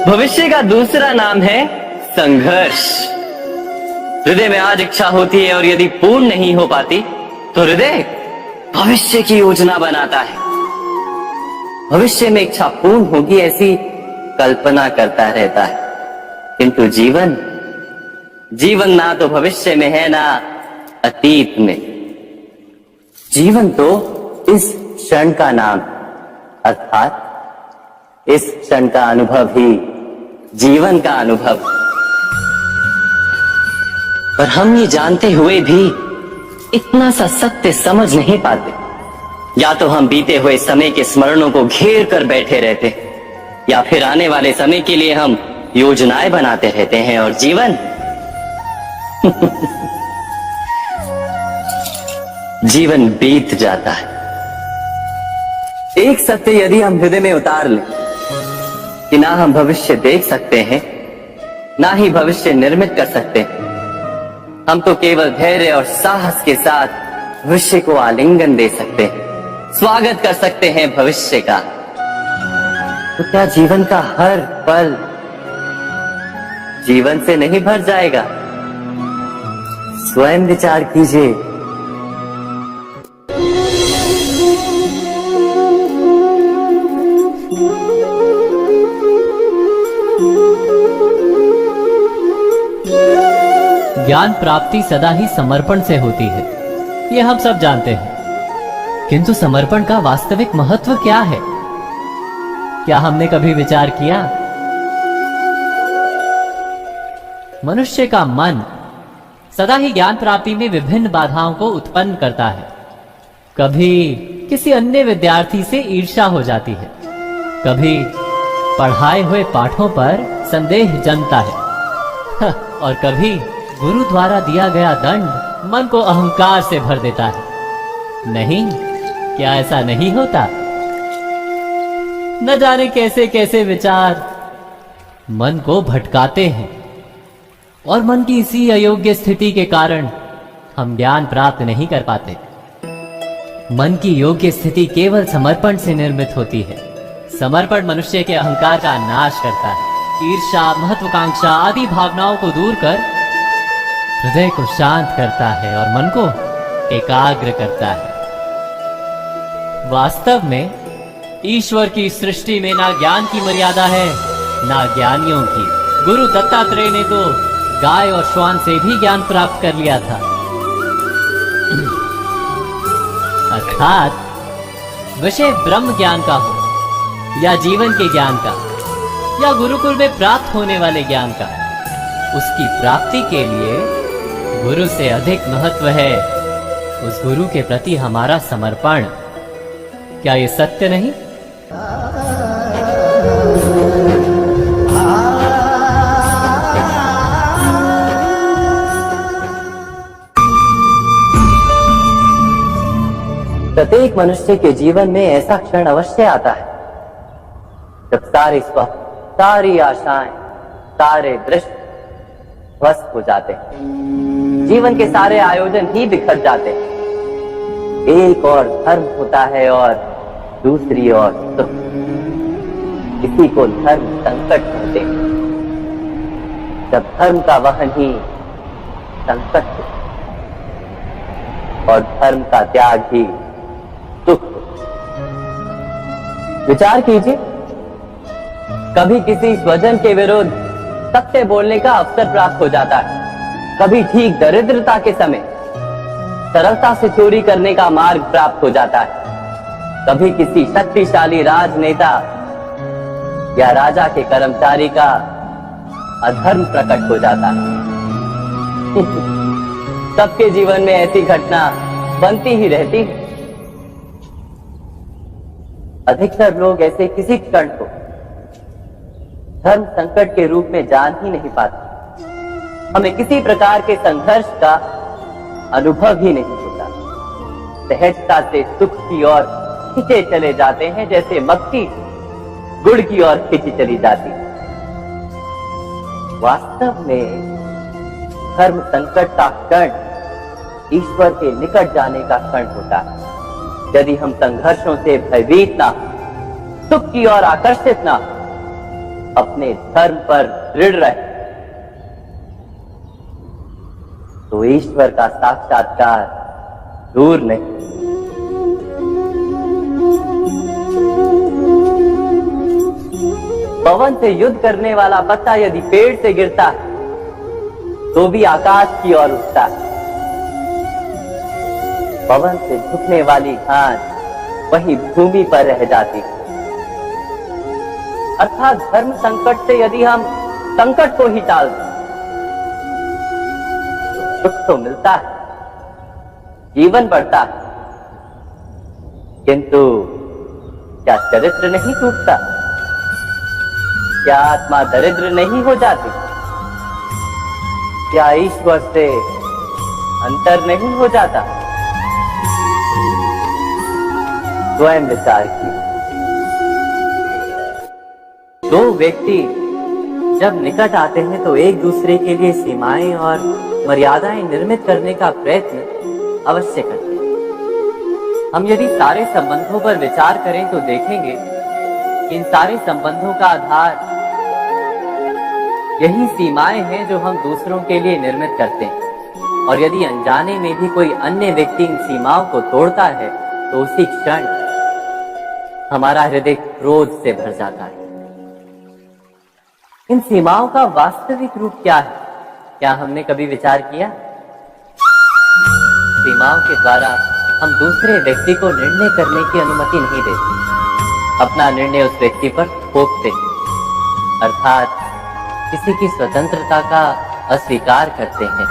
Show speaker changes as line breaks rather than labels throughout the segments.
भविष्य का दूसरा नाम है संघर्ष। हृदय में आज इच्छा होती है और यदि पूर्ण नहीं हो पाती तो हृदय भविष्य की योजना बनाता है। भविष्य में इच्छा पूर्ण होगी ऐसी कल्पना करता रहता है, किंतु जीवन ना तो भविष्य में है ना अतीत में। जीवन तो इस क्षण का नाम, अर्थात इस क्षण का अनुभव ही जीवन का अनुभव। पर हम ये जानते हुए भी इतना सा सत्य समझ नहीं पाते। या तो हम बीते हुए समय के स्मरणों को घेर कर बैठे रहते, या फिर आने वाले समय के लिए हम योजनाएं बनाते रहते हैं और जीवन जीवन बीत जाता है। एक सत्य यदि हम हृदय में उतार लें कि ना हम भविष्य देख सकते हैं, ना ही भविष्य निर्मित कर सकते हैं, हम तो केवल धैर्य और साहस के साथ भविष्य को आलिंगन दे सकते हैं, स्वागत कर सकते हैं भविष्य का। तो क्या जीवन का हर पल जीवन से नहीं भर जाएगा? स्वयं विचार कीजिए।
ज्ञान प्राप्ति सदा ही समर्पण से होती है, ये हम सब जानते हैं। किंतु समर्पण का वास्तविक महत्व क्या है? क्या हमने कभी विचार किया? मनुष्य का मन सदा ही ज्ञान प्राप्ति में विभिन्न बाधाओं को उत्पन्न करता है। कभी किसी अन्य विद्यार्थी से ईर्ष्या हो जाती है, कभी पढ़ाए हुए पाठों पर संदेह जन्मता है और कभी गुरु द्वारा दिया गया दंड मन को अहंकार से भर देता है। नहीं, क्या ऐसा नहीं होता? न जाने कैसे कैसे विचार मन को भटकाते हैं और मन की इसी अयोग्य स्थिति के कारण हम ज्ञान प्राप्त नहीं कर पाते। मन की योग्य स्थिति केवल समर्पण से निर्मित होती है। समर्पण मनुष्य के अहंकार का नाश करता है, ईर्ष्या, महत्वाकांक्षा आदि भावनाओं को दूर कर हृदय को शांत करता है और मन को एकाग्र करता है। वास्तव में ईश्वर की सृष्टि में ना ज्ञान की मर्यादा है ना ज्ञानियों की। गुरु दत्तात्रेय ने तो गाय और श्वान से भी ज्ञान प्राप्त कर लिया था। अर्थात विषय ब्रह्म ज्ञान का हो या जीवन के ज्ञान का या गुरुकुल में प्राप्त होने वाले ज्ञान का, उसकी प्राप्ति के लिए गुरु से अधिक महत्व है उस गुरु के प्रति हमारा समर्पण। क्या ये सत्य नहीं?
प्रत्येक मनुष्य के जीवन में ऐसा क्षण अवश्य आता है जब सारे स्वप्न, सारी आशाएं, सारे दृश्य ध्वस्त हो जाते हैं। जीवन के सारे आयोजन ही बिखर जाते हैं। एक और धर्म होता है और दूसरी ओर सुख। इसी को धर्म संकट कहते हैं। जब धर्म का वहन ही संकट हो और धर्म का त्याग ही सुख हो। विचार कीजिए, कभी किसी स्वजन के विरुद्ध सत्य बोलने का अवसर प्राप्त हो जाता है, कभी ठीक दरिद्रता के समय सरलता से चोरी करने का मार्ग प्राप्त हो जाता है, कभी किसी शक्तिशाली राजनेता या राजा के कर्मचारी का अधर्म प्रकट हो जाता है। सबके जीवन में ऐसी घटना बनती ही रहती है। अधिकतर लोग ऐसे किसी क्षण को धर्म संकट के रूप में जान ही नहीं पाते। हमें किसी प्रकार के संघर्ष का अनुभव ही नहीं होता। सहजता से सुख की ओर खींचे चले जाते हैं, जैसे मक्खी गुड़ की ओर खींची चली जाती। वास्तव में धर्म संकट का क्षण ईश्वर के निकट जाने का क्षण होता है। यदि हम संघर्षों से भयभीत ना, सुख की ओर आकर्षित ना, अपने धर्म पर दृढ़ रहे, तो ईश्वर का साक्षात्कार दूर नहीं। पवन से युद्ध करने वाला पत्ता यदि पेड़ से गिरता है तो भी आकाश की ओर उठता है। पवन से झुकने वाली घास वही भूमि पर रह जाती है। अर्थात धर्म संकट से यदि हम संकट को ही टाल दें तो सुख तो मिलता है, जीवन बढ़ता है, किंतु क्या चरित्र नहीं टूटता? क्या आत्मा दरिद्र नहीं हो जाती? क्या ईश्वर से अंतर नहीं हो जाता? स्वयं विचार की। दो व्यक्ति जब निकट आते हैं तो एक दूसरे के लिए सीमाएं और मर्यादाएं निर्मित करने का प्रयत्न अवश्य करते हैं। हम यदि सारे संबंधों पर विचार करें तो देखेंगे कि इन सारे संबंधों का आधार यही सीमाएं हैं जो हम दूसरों के लिए निर्मित करते हैं। और यदि अनजाने में भी कोई अन्य व्यक्ति इन सीमाओं को तोड़ता है तो उसी क्षण हमारा हृदय क्रोध से भर जाता है। इन सीमाओं का वास्तविक रूप क्या है? क्या हमने कभी विचार किया? सीमाओं के द्वारा हम दूसरे व्यक्ति को निर्णय करने की अनुमति नहीं देते, अपना निर्णय उस व्यक्ति पर थोपते, अर्थात किसी की स्वतंत्रता का अस्वीकार करते हैं।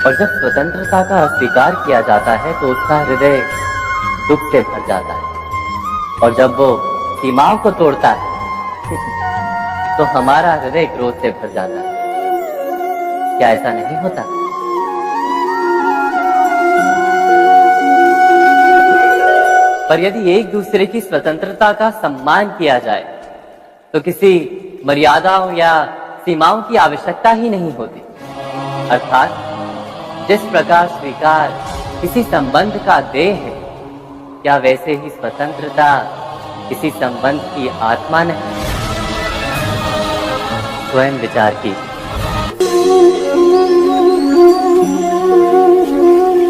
और जब स्वतंत्रता का अस्वीकार किया जाता है तो उसका हृदय दुख से भर जाता है। और जब वो सीमाओं को तोड़ता है तो हमारा हृदय क्रोध से भर जाता है। क्या ऐसा नहीं होता? पर यदि एक दूसरे की स्वतंत्रता का सम्मान किया जाए तो किसी मर्यादाओं या सीमाओं की आवश्यकता ही नहीं होती। अर्थात जिस प्रकार स्वीकार किसी संबंध का देह है, क्या वैसे ही स्वतंत्रता किसी संबंध की आत्मा नहीं? स्वयं विचार की।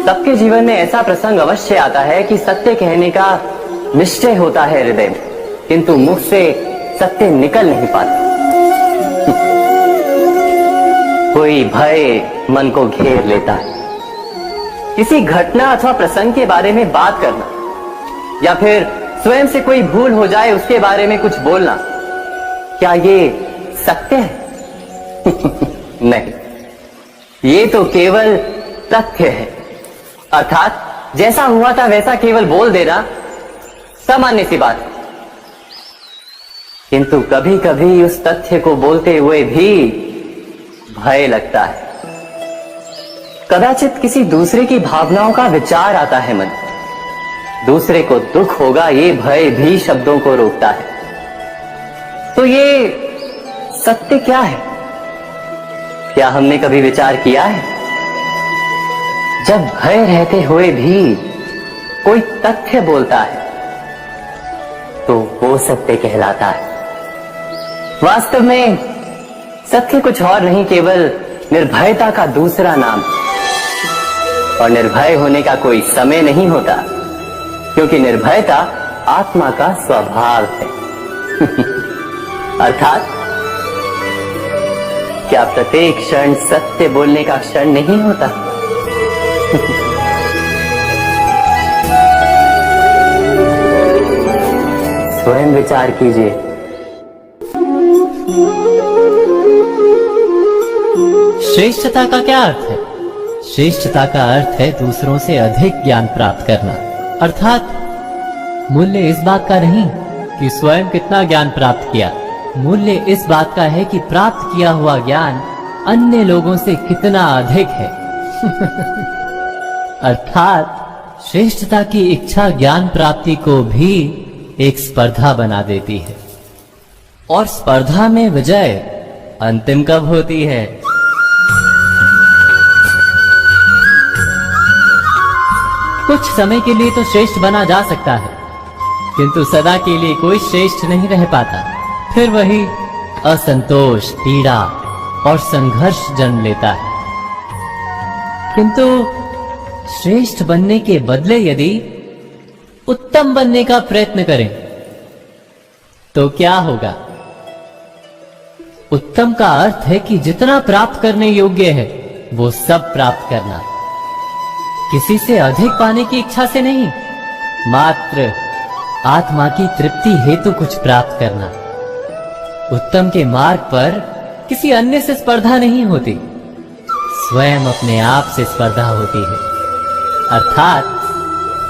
सबके जीवन में ऐसा प्रसंग अवश्य आता है कि सत्य कहने का निश्चय होता है हृदय में, किंतु मुख से सत्य निकल नहीं पाता। कोई भय मन को घेर लेता है। किसी घटना अथवा प्रसंग के बारे में बात करना या फिर स्वयं से कोई भूल हो जाए उसके बारे में कुछ बोलना, क्या ये सत्य है? नहीं, ये तो केवल तथ्य है। अर्थात जैसा हुआ था वैसा केवल बोल देना सामान्य सी बात है। किंतु कभी कभी उस तथ्य को बोलते हुए भी भय लगता है। कदाचित किसी दूसरे की भावनाओं का विचार आता है मन, दूसरे को दुख होगा ये भय भी शब्दों को रोकता है। तो ये सत्य क्या है? क्या हमने कभी विचार किया है? जब भय रहते हुए भी कोई तथ्य बोलता है तो वो सत्य कहलाता है। वास्तव में सत्य कुछ और नहीं, केवल निर्भयता का दूसरा नाम। और निर्भय होने का कोई समय नहीं होता, क्योंकि निर्भयता आत्मा का स्वभाव है। अर्थात क्या प्रत्येक क्षण सत्य बोलने का क्षण नहीं होता? स्वयं विचार कीजिए।
श्रेष्ठता का क्या अर्थ है? श्रेष्ठता का अर्थ है दूसरों से अधिक ज्ञान प्राप्त करना। अर्थात मूल्य इस बात का नहीं कि स्वयं कितना ज्ञान प्राप्त किया, मूल्य इस बात का है कि प्राप्त किया हुआ ज्ञान अन्य लोगों से कितना अधिक है। अर्थात श्रेष्ठता की इच्छा ज्ञान प्राप्ति को भी एक स्पर्धा बना देती है। और स्पर्धा में विजय अंतिम कब होती है? कुछ समय के लिए तो श्रेष्ठ बना जा सकता है, किंतु सदा के लिए कोई श्रेष्ठ नहीं रह पाता। फिर वही असंतोष, पीड़ा और संघर्ष जन्म लेता है। किंतु श्रेष्ठ बनने के बदले यदि उत्तम बनने का प्रयत्न करें तो क्या होगा? उत्तम का अर्थ है कि जितना प्राप्त करने योग्य है वो सब प्राप्त करना, किसी से अधिक पाने की इच्छा से नहीं, मात्र आत्मा की तृप्ति हेतु कुछ प्राप्त करना। उत्तम के मार्ग पर किसी अन्य से स्पर्धा नहीं होती, स्वयं अपने आप से स्पर्धा होती है। अर्थात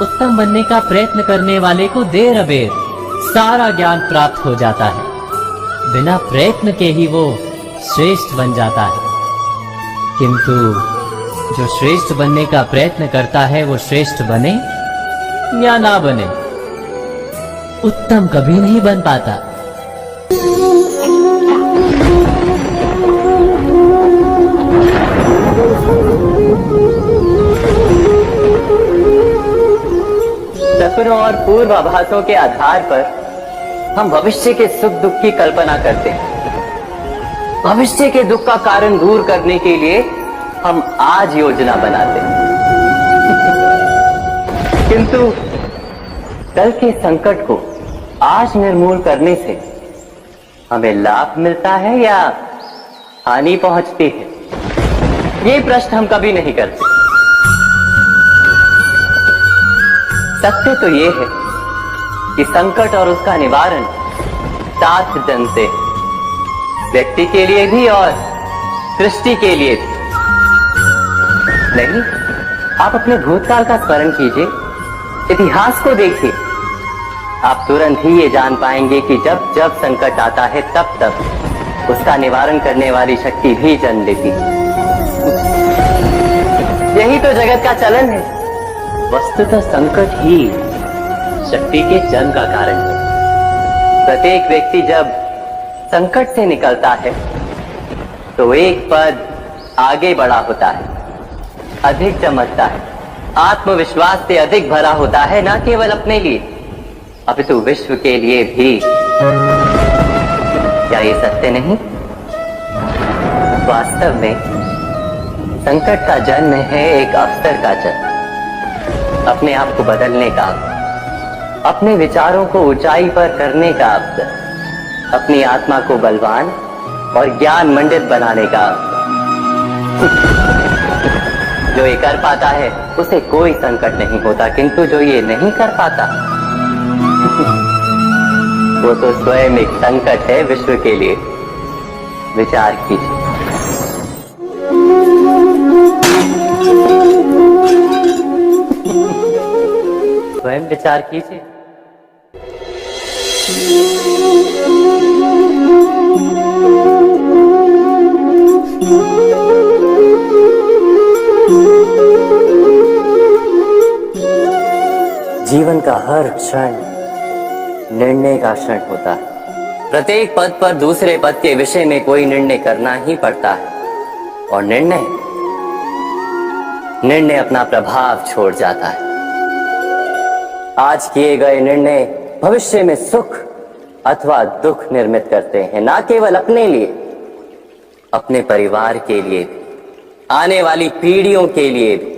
उत्तम बनने का प्रयत्न करने वाले को देर अबेर सारा ज्ञान प्राप्त हो जाता है, बिना प्रयत्न के ही वो श्रेष्ठ बन जाता है। किंतु जो श्रेष्ठ बनने का प्रयत्न करता है वो श्रेष्ठ बने या ना बने, उत्तम कभी नहीं बन पाता।
सपनों और पूर्वाभासों के आधार पर हम भविष्य के सुख दुख की कल्पना करते हैं। भविष्य के दुख का कारण दूर करने के लिए हम आज योजना बनाते हैं। किंतु कल के संकट को आज निर्मूल करने से हमें लाभ मिलता है या हानि पहुंचती है, ये प्रश्न हम कभी नहीं करते। सत्य तो ये है कि संकट और उसका निवारण साथ जनते, व्यक्ति के लिए भी और सृष्टि के लिए भी। नहीं, आप अपने भूतकाल का स्मरण कीजिए, इतिहास को देखिए, आप तुरंत ही ये जान पाएंगे कि जब जब संकट आता है तब तब उसका निवारण करने वाली शक्ति भी जन्म लेती है। यही तो जगत का चलन है। वस्तुतः संकट ही शक्ति के जन्म का कारण है। प्रत्येक व्यक्ति जब संकट से निकलता है तो एक पद आगे बढ़ा होता है, अधिक चमकता है, आत्मविश्वास से अधिक भरा होता है, न केवल अपने लिए अपितु विश्व के लिए भी। क्या ये सत्य नहीं? वास्तव में संकट का जन्म है एक अवसर का जन्म, अपने आप को बदलने का, अपने विचारों को ऊंचाई पर करने का अवसर, अपनी आत्मा को बलवान और ज्ञान मंडित बनाने का अवसर। जो ये कर पाता है उसे कोई संकट नहीं होता, किंतु जो ये नहीं कर पाता वो तो स्वयं एक संकट है विश्व के लिए। विचार कीजिए। स्वयं विचार कीजिए। जीवन का हर क्षण निर्णय का क्षण होता है। प्रत्येक पद पर दूसरे पद के विषय में कोई निर्णय करना ही पड़ता है, और निर्णय अपना प्रभाव छोड़ जाता है। आज किए गए निर्णय भविष्य में सुख अथवा दुख निर्मित करते हैं, ना केवल अपने लिए, अपने परिवार के लिए भी, आने वाली पीढ़ियों के लिए भी।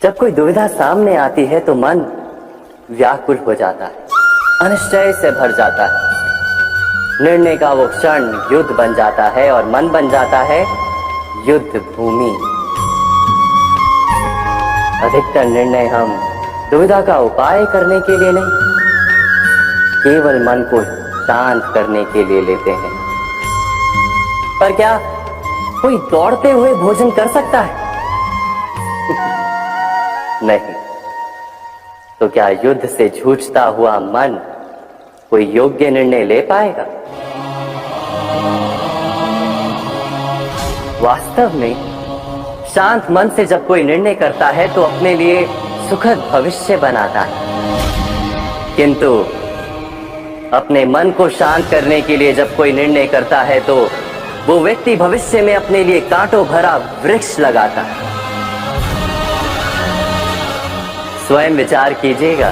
जब कोई दुविधा सामने आती है तो मन व्याकुल हो जाता है, अनिश्चय से भर जाता है। निर्णय का वो क्षण युद्ध बन जाता है और मन बन जाता है युद्ध भूमि। अधिकतर निर्णय हम दुविधा का उपाय करने के लिए नहीं, केवल मन को शांत करने के लिए लेते हैं। पर क्या कोई दौड़ते हुए भोजन कर सकता है? नहीं। तो क्या युद्ध से जूझता हुआ मन कोई योग्य निर्णय ले पाएगा? वास्तव में शांत मन से जब कोई निर्णय करता है तो अपने लिए सुखद भविष्य बनाता है। किंतु अपने मन को शांत करने के लिए जब कोई निर्णय करता है तो वो व्यक्ति भविष्य में अपने लिए कांटों भरा वृक्ष लगाता है। स्वयं विचार कीजिएगा।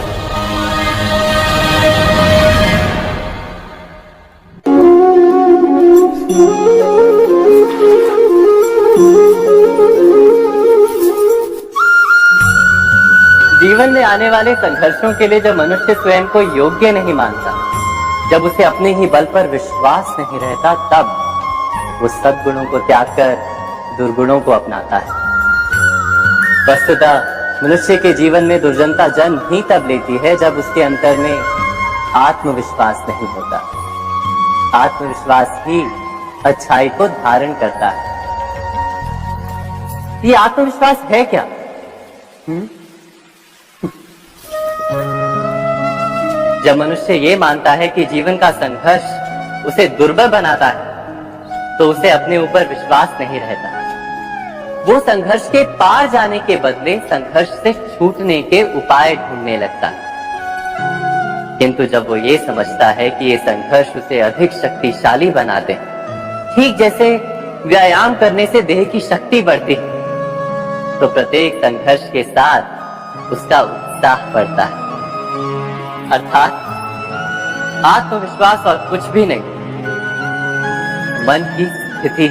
जीवन में आने वाले संघर्षों के लिए जब मनुष्य स्वयं को योग्य नहीं मानता, जब उसे अपने ही बल पर विश्वास नहीं रहता, तब वो सद्गुणों को त्याग कर दुर्गुणों को अपनाता है। वस्तुतः मनुष्य के जीवन में दुर्जनता जन्म ही तब लेती है जब उसके अंतर में आत्मविश्वास नहीं होता। आत्मविश्वास ही अच्छाई को धारण करता है। ये आत्मविश्वास है क्या? जब मनुष्य ये मानता है कि जीवन का संघर्ष उसे दुर्बल बनाता है, तो उसे अपने ऊपर विश्वास नहीं रहता। वो संघर्ष के पार जाने के बदले संघर्ष से छूटने के उपाय ढूंढने लगता है। किंतु जब वो ये समझता है कि ये संघर्ष उसे अधिक शक्तिशाली बनाते हैं, ठीक जैसे व्यायाम करने से देह की शक्ति बढ़ती है, तो प्रत्येक संघर्ष के साथ उसका उत्साह बढ़ता है। अर्थात आत्मविश्वास और कुछ भी नहीं, मन की स्थिति,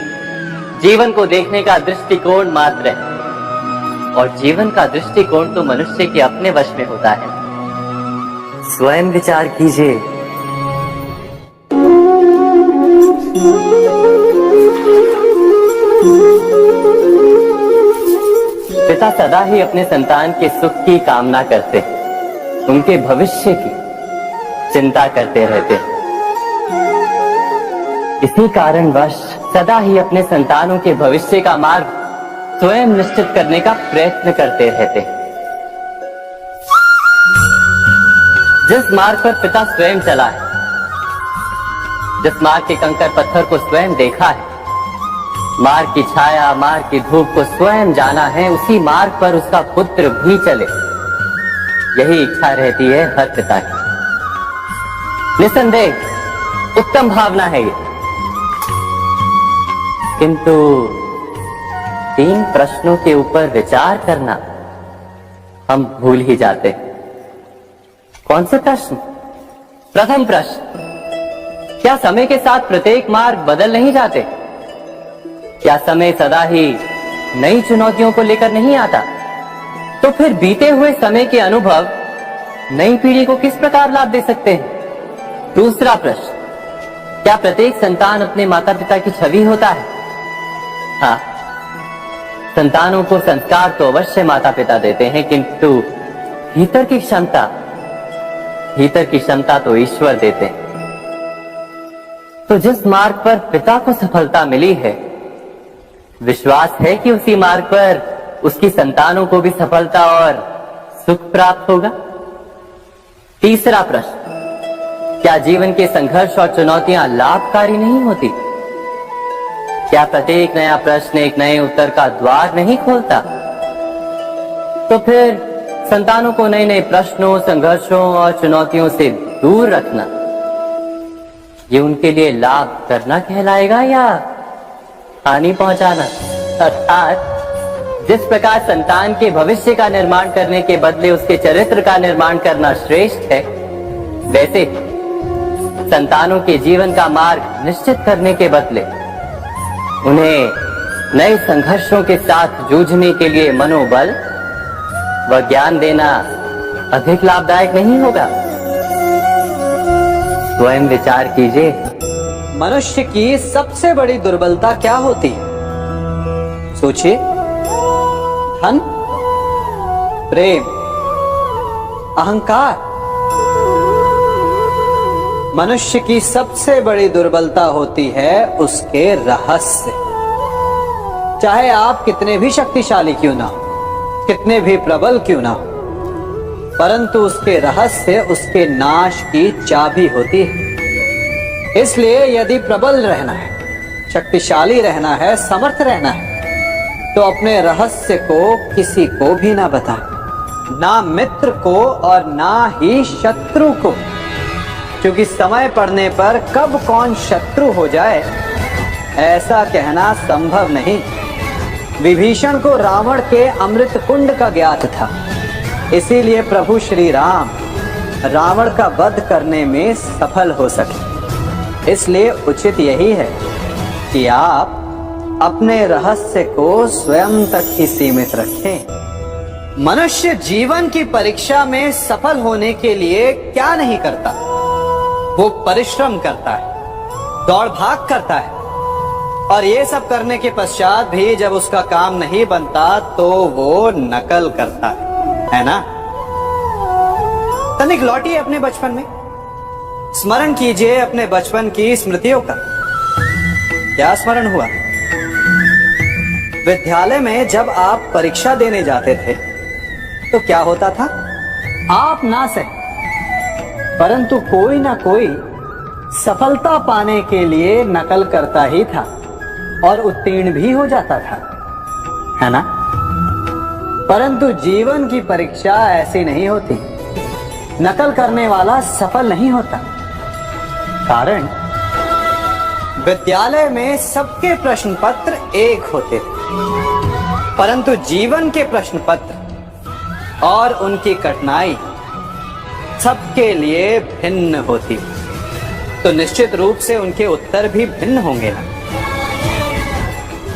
जीवन को देखने का दृष्टिकोण मात्र है। और जीवन का दृष्टिकोण तो मनुष्य के अपने वश में होता है। स्वयं विचार कीजिए। पिता सदा ही अपने संतान के सुख की कामना करते, उनके भविष्य की चिंता करते रहते। इसी कारणवश सदा ही अपने संतानों के भविष्य का मार्ग स्वयं निश्चित करने का प्रयत्न करते रहते। जिस मार्ग पर पिता स्वयं चला है, जिस मार्ग के कंकर पत्थर को स्वयं देखा है, मार्ग की छाया, मार्ग की धूप को स्वयं जाना है, उसी मार्ग पर उसका पुत्र भी चले, यही इच्छा रहती है हर पिता की। निसंदेह उत्तम भावना है ये। किंतु 3 प्रश्नों के ऊपर विचार करना हम भूल ही जाते हैं। कौन से प्रश्न? प्रथम प्रश्न, क्या समय के साथ प्रत्येक मार्ग बदल नहीं जाते? क्या समय सदा ही नई चुनौतियों को लेकर नहीं आता? तो फिर बीते हुए समय के अनुभव नई पीढ़ी को किस प्रकार लाभ दे सकते हैं? दूसरा प्रश्न, क्या प्रत्येक संतान अपने माता पिता की छवि होता है? हाँ, संतानों को संस्कार तो अवश्य माता पिता देते हैं, किंतु भीतर की क्षमता तो ईश्वर देते हैं। तो जिस मार्ग पर पिता को सफलता मिली है, विश्वास है कि उसी मार्ग पर उसकी संतानों को भी सफलता और सुख प्राप्त होगा। तीसरा प्रश्न, क्या जीवन के संघर्ष और चुनौतियां लाभकारी नहीं होती? क्या प्रत्येक नया प्रश्न एक नए उत्तर का द्वार नहीं खोलता? तो फिर संतानों को नए नए प्रश्नों, संघर्षों और चुनौतियों से दूर रखना, ये उनके लिए लाभ करना कहलाएगा या हानि पहुंचाना? अर्थात जिस प्रकार संतान के भविष्य का निर्माण करने के बदले उसके चरित्र का निर्माण करना श्रेष्ठ है, वैसे संतानों के जीवन का मार्ग निश्चित करने के बदले उन्हें नए संघर्षों के साथ जूझने के लिए मनोबल व ज्ञान देना अधिक लाभदायक नहीं होगा? स्वयं विचार कीजिए।
मनुष्य की सबसे बड़ी दुर्बलता क्या होती है? सोचिए। धन, प्रेम, अहंकार। मनुष्य की सबसे बड़ी दुर्बलता होती है उसके रहस्य। चाहे आप कितने भी शक्तिशाली क्यों ना हो, कितने भी प्रबल क्यों ना हो, परंतु उसके रहस्य उसके नाश की चाबी होती है। इसलिए यदि प्रबल रहना है, शक्तिशाली रहना है, समर्थ रहना है, तो अपने रहस्य को किसी को भी ना बताए, ना मित्र को और ना ही शत्रु को, क्योंकि समय पड़ने पर कब कौन शत्रु हो जाए ऐसा कहना संभव नहीं। विभीषण को रावण के अमृत कुंड का ज्ञात था, इसीलिए प्रभु श्री राम रावण का वध करने में सफल हो सके। इसलिए उचित यही है कि आप अपने रहस्य को स्वयं तक ही सीमित रखें, मनुष्य जीवन की परीक्षा में सफल होने के लिए क्या नहीं करता? वो परिश्रम करता है, दौड़ भाग करता है, और ये सब करने के पश्चात भी जब उसका काम नहीं बनता तो वो नकल करता है ना? तनिक लौटिए अपने बचपन में, स्मरण कीजिए अपने बचपन की स्मृतियों का। क्या स्मरण हुआ? विद्यालय में जब आप परीक्षा देने जाते थे तो क्या होता था? आप ना सही परंतु कोई ना कोई सफलता पाने के लिए नकल करता ही था और उत्तीर्ण भी हो जाता था, है ना? परंतु जीवन की परीक्षा ऐसी नहीं होती। नकल करने वाला सफल नहीं होता। कारण विद्यालय में सबके प्रश्न पत्र एक होते थे, परंतु जीवन के प्रश्न पत्र और उनकी कठिनाई सबके लिए भिन्न होती, तो निश्चित रूप से उनके उत्तर भी भिन्न होंगे ना।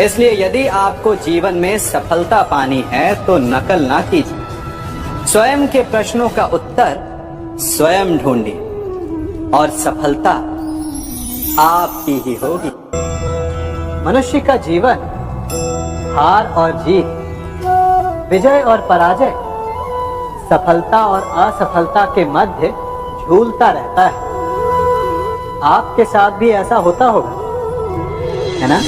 इसलिए यदि आपको जीवन में सफलता पानी है तो नकल ना कीजिए, स्वयं के प्रश्नों का उत्तर स्वयं ढूंढिए और सफलता आपकी ही होगी। मनुष्य का जीवन हार और जीत, विजय और पराजय, सफलता और असफलता के मध्य झूलता रहता है। आपके साथ भी ऐसा होता होगा, है ना?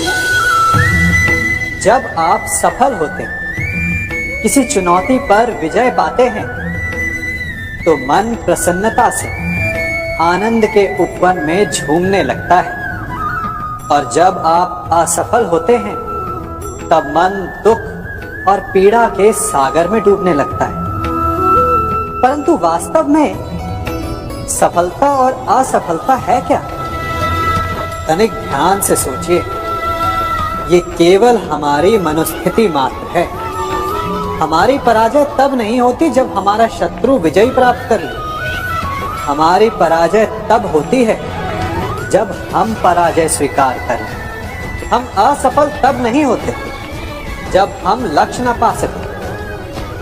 जब आप सफल होते हैं, किसी चुनौती पर विजय पाते हैं, तो मन प्रसन्नता से आनंद के उपवन में झूमने लगता है, और जब आप असफल होते हैं तब मन दुख और पीड़ा के सागर में डूबने लगता है। परंतु वास्तव में सफलता और असफलता है क्या? तनिक ध्यान से सोचिए। ये केवल हमारी मनोस्थिति मात्र है। हमारी पराजय तब नहीं होती जब हमारा शत्रु विजय प्राप्त कर ले। हमारी पराजय तब होती है जब हम पराजय स्वीकार करें। हम असफल तब नहीं होते जब हम लक्ष्य न पा सके।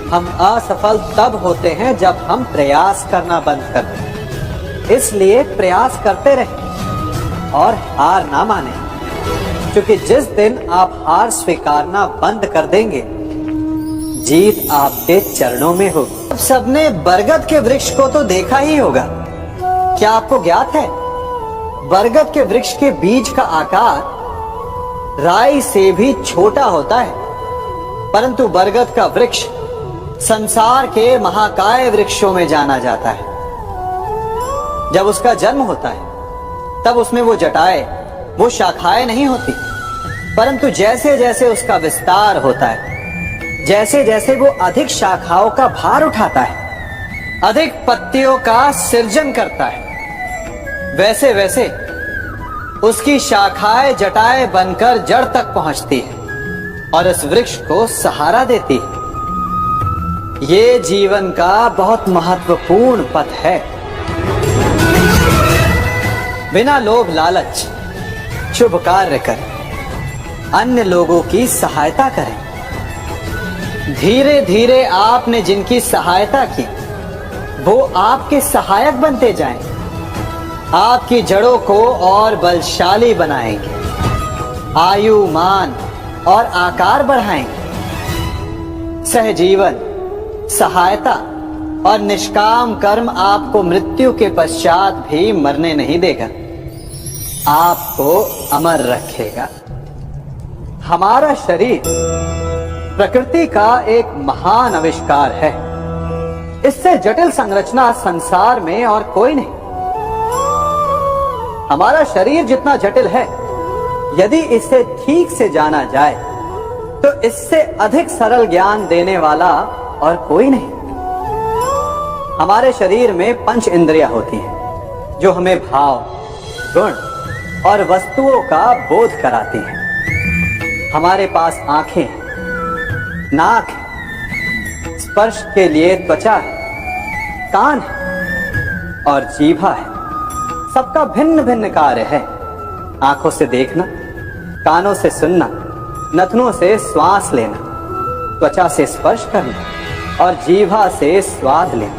हम असफल तब होते हैं जब हम प्रयास करना बंद कर दें। इसलिए प्रयास करते रहें और हार ना माने, क्योंकि जिस दिन आप हार स्वीकारना बंद कर देंगे, जीत आपके चरणों में होगी। अब सबने बरगद के वृक्ष को तो देखा ही होगा। क्या आपको ज्ञात है बरगद के वृक्ष के बीज का आकार राई से भी छोटा होता है, परंतु बरगद का वृक्ष संसार के महाकाय वृक्षों में जाना जाता है। जब उसका जन्म होता है तब उसमें वो जटाएं, वो शाखाएं नहीं होती, परंतु जैसे जैसे उसका विस्तार होता है, जैसे जैसे वो अधिक शाखाओं का भार उठाता है, अधिक पत्तियों का सृजन करता है, वैसे वैसे उसकी शाखाएं जटाएं बनकर जड़ तक पहुंचती है और इस वृक्ष को सहारा देती है। ये जीवन का बहुत महत्वपूर्ण पथ है। बिना लोभ लालच शुभ कार्य करें, अन्य लोगों की सहायता करें। धीरे धीरे आपने जिनकी सहायता की वो आपके सहायक बनते जाएं, आपकी जड़ों को और बलशाली बनाएंगे, आयु मान और आकार बढ़ाएंगे। सहजीवन, सहायता और निष्काम कर्म आपको मृत्यु के पश्चात भी मरने नहीं देगा, आपको अमर रखेगा। हमारा शरीर प्रकृति का एक महान आविष्कार है। इससे जटिल संरचना संसार में और कोई नहीं। हमारा शरीर जितना जटिल है, यदि इसे ठीक से जाना जाए तो इससे अधिक सरल ज्ञान देने वाला और कोई नहीं। हमारे शरीर में 5 इंद्रियां होती हैं जो हमें भाव, गुण और वस्तुओं का बोध कराती हैं। हमारे पास आंखें, नाक है, स्पर्श के लिए त्वचा है, कान है और जीभा है। सबका भिन्न भिन्न कार्य है। आंखों से देखना, कानों से सुनना, नथनों से श्वास लेना, त्वचा से स्पर्श करना और जीवा से स्वाद लें।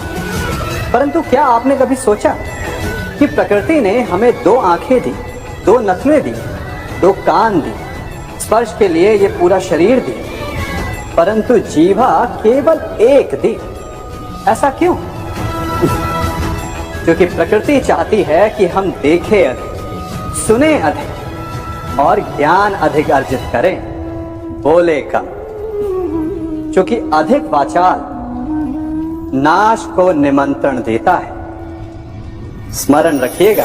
परंतु क्या आपने कभी सोचा कि प्रकृति ने हमें 2 आंखें दी, 2 नथुनें दी, 2 कान दी, स्पर्श के लिए ये पूरा शरीर दी, परंतु जीवा केवल 1 दी। ऐसा क्यों? क्योंकि प्रकृति चाहती है कि हम देखें अधिक, सुने अधिक और ज्ञान अधिक अर्जित करें, बोले कम। क्योंकि अधिक वाचाल नाश को निमंत्रण देता है। स्मरण रखिएगा,